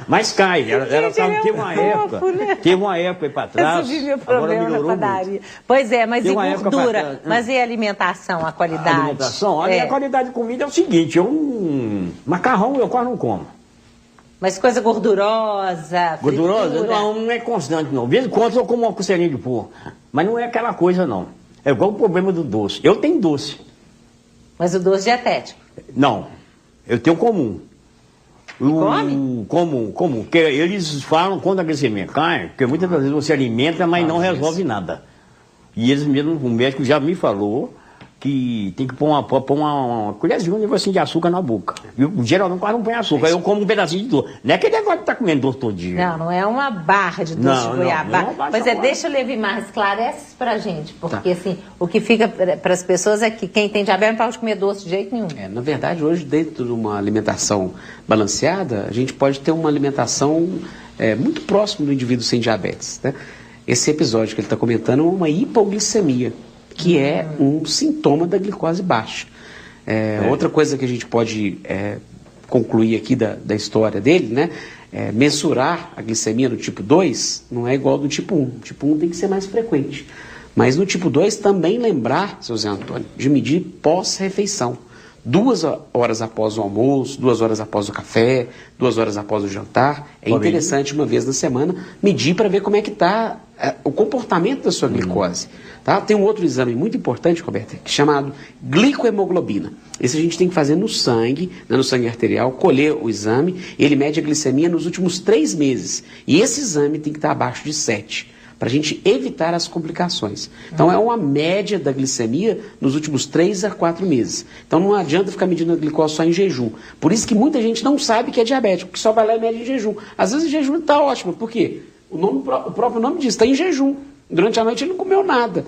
Mas cai, ela sabe que teve uma época aí para trás, resolvi meu agora problema na melhorou padaria. muito. Pois é, mas e Teve uma época gordura? Mas e a alimentação, a qualidade? A alimentação? Olha, a qualidade de comida é o seguinte, macarrão eu quase não como. Mas coisa gordurosa, Gordurosa? fritura. Não é constante não. De vez em quando eu como uma costeirinha de porco, mas não é aquela coisa não. É igual o problema do doce. Eu tenho doce. Mas o doce dietético? Não, eu tenho comum. Come? Comum. Porque eles falam quando a glicemia cai, porque muitas das vezes você alimenta, mas não resolve nada. E eles mesmo, o médico já me falou que tem que pôr uma colherzinha, um negocinho de açúcar na boca. Eu geralmente quase não põe açúcar, eu como um pedacinho de doce. Não é aquele negócio de estar comendo doce todo dia. Não é uma barra de doce de goiabá. Pois deixa eu levar mais, esclarece pra gente, porque assim, o que fica para as pessoas é que quem tem diabetes não pode comer doce de jeito nenhum. Na verdade, hoje, dentro de uma alimentação balanceada, a gente pode ter uma alimentação muito próxima do indivíduo sem diabetes, né? Esse episódio que ele está comentando é uma hipoglicemia, que é um sintoma da glicose baixa. Outra coisa que a gente pode concluir aqui da história dele, né? Mensurar a glicemia no tipo 2 não é igual ao do tipo 1. O tipo 1 tem que ser mais frequente. Mas no tipo 2 também lembrar, seu Zé Antônio, de medir pós-refeição. 2 horas após o almoço, 2 horas após o café, 2 horas após o jantar. É interessante, uma vez na semana, medir para ver como é que está o comportamento da sua glicose. Tá? Tem um outro exame muito importante, Roberto, que é chamado glicohemoglobina. Esse a gente tem que fazer no sangue, né, no sangue arterial, colher o exame, ele mede a glicemia nos últimos 3 meses. E esse exame tem que estar abaixo de 7, para a gente evitar as complicações. Então é uma média da glicemia nos últimos 3 a 4 meses. Então não adianta ficar medindo a glicose só em jejum. Por isso que muita gente não sabe que é diabético, porque só vai lá e mede em jejum. Às vezes o jejum está ótimo, por quê? O próprio nome diz, está em jejum. Durante a noite ele não comeu nada.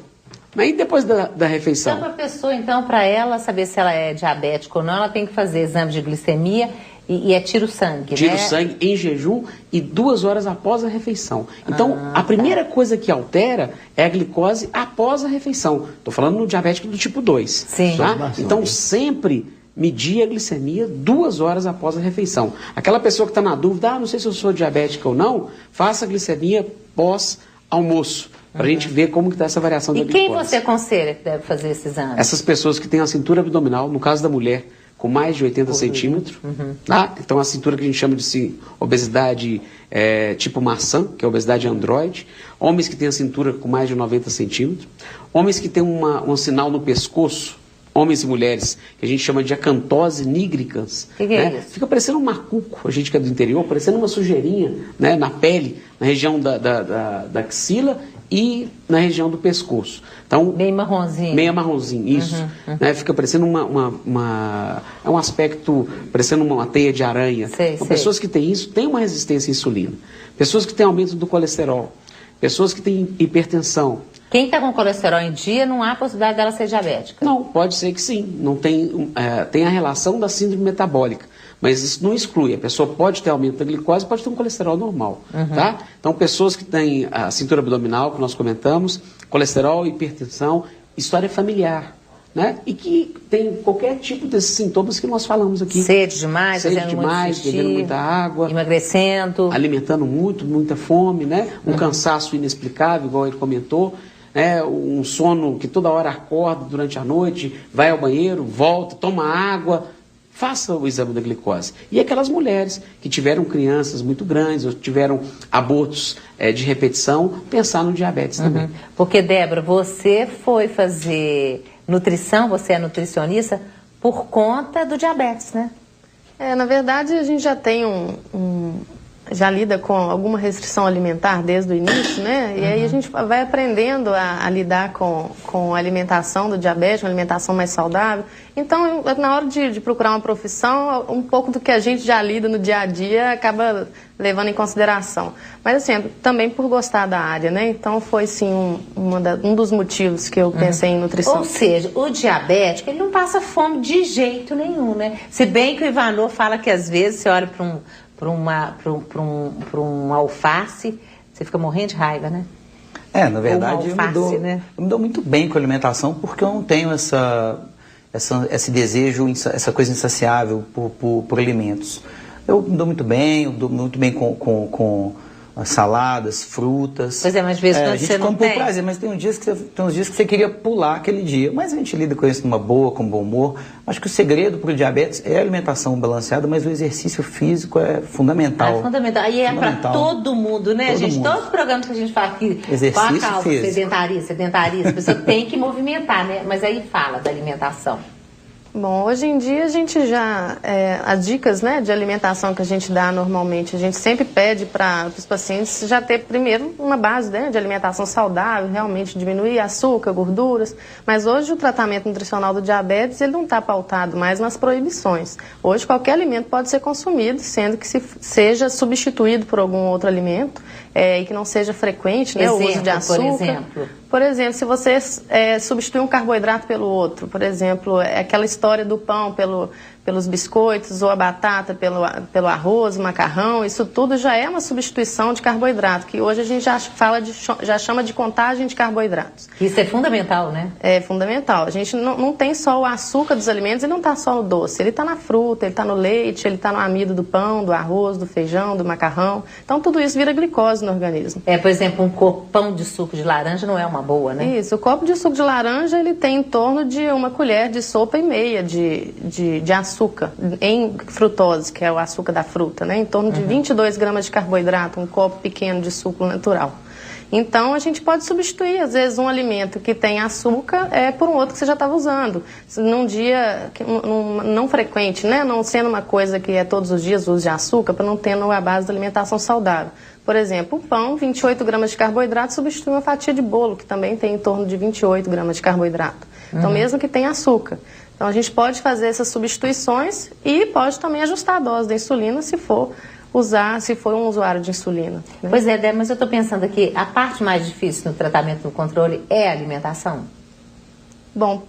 Mas e depois da refeição? Então, para a pessoa, para ela saber se ela é diabética ou não, ela tem que fazer exame de glicemia e tira o sangue, Tira o sangue em jejum e 2 horas após a refeição. Então, a primeira coisa que altera é a glicose após a refeição. Estou falando no diabético do tipo 2. Sim. Tá? Então, sempre medir a glicemia 2 horas após a refeição. Aquela pessoa que está na dúvida, não sei se eu sou diabética ou não, faça a glicemia pós-almoço, para a gente ver como que está essa variação da glicose. E quem você aconselha que deve fazer esse exame? Essas pessoas que têm a cintura abdominal, no caso da mulher, com mais de 80 centímetros, tá? Então a cintura que a gente chama de obesidade tipo maçã, que é a obesidade androide, homens que têm a cintura com mais de 90 centímetros, homens que têm um sinal no pescoço, homens e mulheres, que a gente chama de acantose nigricans. Que é isso? Fica parecendo um macuco, a gente que é do interior, parecendo uma sujeirinha, né, na pele, na região da axila e na região do pescoço. Então, meio marronzinho. Meio marronzinho, isso. Né, fica parecendo é um aspecto, parecendo uma teia de aranha. Então, pessoas que têm isso têm uma resistência à insulina. Pessoas que têm aumento do colesterol. Pessoas que têm hipertensão. Quem está com colesterol em dia, não há possibilidade dela ser diabética? Não, pode ser que sim. Não tem, tem a relação da síndrome metabólica. Mas isso não exclui. A pessoa pode ter aumento da glicose, pode ter um colesterol normal. Tá? Então, pessoas que têm a cintura abdominal, que nós comentamos, colesterol, hipertensão, história familiar. Né? E que tem qualquer tipo desses sintomas que nós falamos aqui. Sede demais, bebendo muita água, emagrecendo, alimentando muita fome, né? Um cansaço inexplicável, igual ele comentou, né? Um sono que toda hora acorda durante a noite, vai ao banheiro, volta, toma água. Faça o exame da glicose. E aquelas mulheres que tiveram crianças muito grandes ou tiveram abortos de repetição, pensar no diabetes também. Porque, Débora, você foi fazer nutrição, você é nutricionista, por conta do diabetes, né? Na verdade, a gente já tem já lida com alguma restrição alimentar desde o início, né? E aí a gente vai aprendendo a lidar com a alimentação do diabetes, uma alimentação mais saudável. Então, na hora de procurar uma profissão, um pouco do que a gente já lida no dia a dia acaba levando em consideração. Mas, assim, também por gostar da área, né? Então, foi, sim, um dos motivos que eu pensei em nutrição. Ou seja, o diabético, ele não passa fome de jeito nenhum, né? Se bem que o Ivanor fala que, às vezes, você olha para um alface, você fica morrendo de raiva, né? Na verdade, eu me dou muito bem com a alimentação, porque eu não tenho esse desejo, essa coisa insaciável por alimentos. Eu me dou muito bem, eu dou muito bem com saladas, frutas. Pois é, mas às vezes quando você não tem... por prazer, mas tem uns dias que você queria pular aquele dia. Mas a gente lida com isso numa boa, com bom humor. Acho que o segredo para o diabetes é a alimentação balanceada, mas o exercício físico é fundamental. É fundamental. E é para todo mundo, né, gente? Todos os programas que a gente fala aqui, exercício qual a causa? físico. Sedentarismo. A pessoa tem que movimentar, né? Mas aí fala da alimentação. Bom, hoje em dia a gente já, as dicas, né, de alimentação que a gente dá normalmente, a gente sempre pede para os pacientes já ter primeiro uma base, né, de alimentação saudável, realmente diminuir açúcar, gorduras, mas hoje o tratamento nutricional do diabetes ele não está pautado mais nas proibições. Hoje qualquer alimento pode ser consumido, sendo que seja substituído por algum outro alimento e que não seja frequente, né, o uso de açúcar. Por exemplo, se você substituir um carboidrato pelo outro, por exemplo, aquela história do pão pelos biscoitos, ou a batata pelo arroz, macarrão, isso tudo já é uma substituição de carboidrato, que hoje a gente já chama de contagem de carboidratos. Isso é fundamental, né? É fundamental. A gente não tem só o açúcar dos alimentos, ele não está só no doce, ele está na fruta, ele está no leite, ele está no amido do pão, do arroz, do feijão, do macarrão. Então tudo isso vira glicose no organismo. Por exemplo, um copão de suco de laranja não é uma boa, né? Isso, o copo de suco de laranja ele tem em torno de 1 colher de sopa e meia de açúcar em frutose, que é o açúcar da fruta, né? Em torno de 22 gramas de carboidrato, um copo pequeno de suco natural. Então, a gente pode substituir, às vezes, um alimento que tem açúcar por um outro que você já estava usando. Num dia não frequente, né? Não sendo uma coisa que é todos os dias uso de açúcar, para não ter a base da alimentação saudável. Por exemplo, o pão, 28 gramas de carboidrato, substitui uma fatia de bolo, que também tem em torno de 28 gramas de carboidrato. Então, mesmo que tenha açúcar. Então, a gente pode fazer essas substituições e pode também ajustar a dose da insulina se for um usuário de insulina. Né? Pois é, Débora, mas eu estou pensando aqui, a parte mais difícil no tratamento do controle é a alimentação? Bom,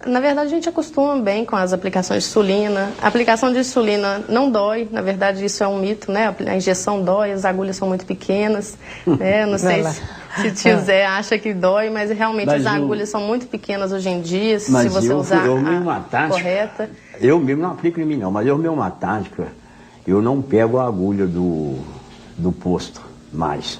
na verdade a gente acostuma bem com as aplicações de insulina. A aplicação de insulina não dói, na verdade isso é um mito, né? A injeção dói, as agulhas são muito pequenas, né? Não sei se o tio Zé acha que dói, mas realmente as agulhas são muito pequenas hoje em dia, se você usar a correta. Eu mesmo não aplico em mim não, mas eu mesmo uma tática, eu não pego a agulha do posto mais.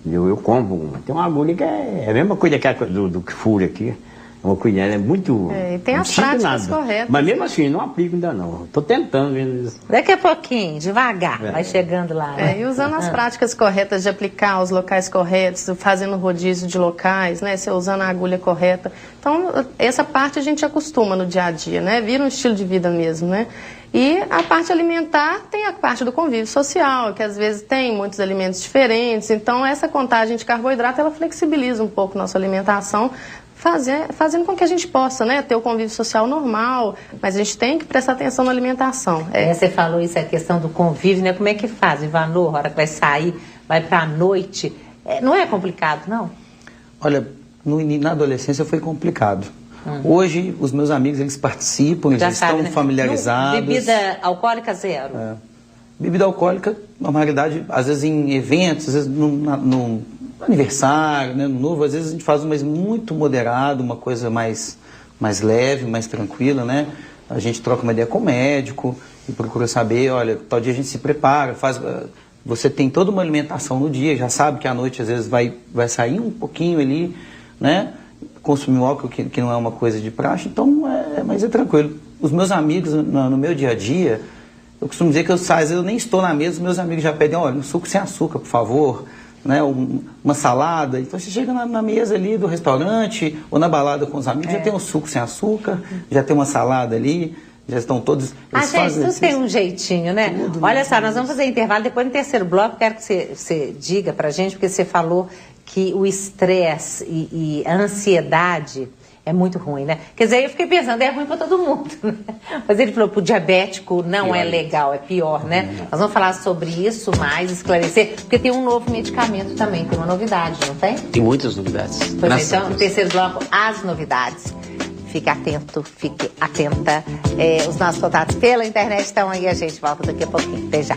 Eu compro uma. Tem uma agulha que é a mesma coisa que do que fura aqui. Uma colher é muito... e tem as práticas corretas. Mas mesmo assim, não aplico ainda não. Estou tentando vendo isso. Daqui a pouquinho, devagar, vai chegando lá. Né? E usando as práticas corretas de aplicar os locais corretos, fazendo rodízio de locais, né? Você usando a agulha correta. Então, essa parte a gente acostuma no dia a dia, né? Vira um estilo de vida mesmo, né? E a parte alimentar tem a parte do convívio social, que às vezes tem muitos alimentos diferentes. Então, essa contagem de carboidrato, ela flexibiliza um pouco nossa alimentação, fazendo com que a gente possa, né, ter o convívio social normal, mas a gente tem que prestar atenção na alimentação. Você falou isso, a questão do convívio, né? Como é que faz, Ivanor, a hora que vai sair, vai para a noite? Não é complicado, não? Olha, na adolescência foi complicado. Hoje, os meus amigos, eles participam, eles estão familiarizados. Bebida alcoólica, zero? Bebida alcoólica, normalidade, às vezes em eventos, às vezes no aniversário, né, no novo, às vezes a gente faz mas muito moderado, uma coisa mais leve, mais tranquila, né? A gente troca uma ideia com o médico e procura saber, olha, tal dia a gente se prepara, você tem toda uma alimentação no dia, já sabe que à noite às vezes vai sair um pouquinho ali, né? Consumir um álcool que não é uma coisa de praxe, então mas é tranquilo. Os meus amigos, no meu dia a dia, eu costumo dizer que às vezes eu nem estou na mesa, os meus amigos já pedem, olha, um suco sem açúcar, por favor, né, uma salada. Então você chega na mesa ali do restaurante ou na balada com os amigos, já tem um suco sem açúcar, já tem uma salada ali, já estão todos... gente, tudo tem um jeitinho, né? Tudo, olha só, nós vamos fazer intervalo, depois no terceiro bloco, quero que você diga pra gente, porque você falou que o estresse e a ansiedade é muito ruim, né? Quer dizer, eu fiquei pensando, é ruim para todo mundo, né? Mas ele falou, para o diabético não é legal, é pior, né? Nós vamos falar sobre isso mais, esclarecer, porque tem um novo medicamento também, tem uma novidade, não tem? Tem muitas novidades. Pois é, então, no terceiro bloco, as novidades. Fique atento, fique atenta. Os nossos contatos pela internet estão aí, a gente volta daqui a pouquinho. Até já.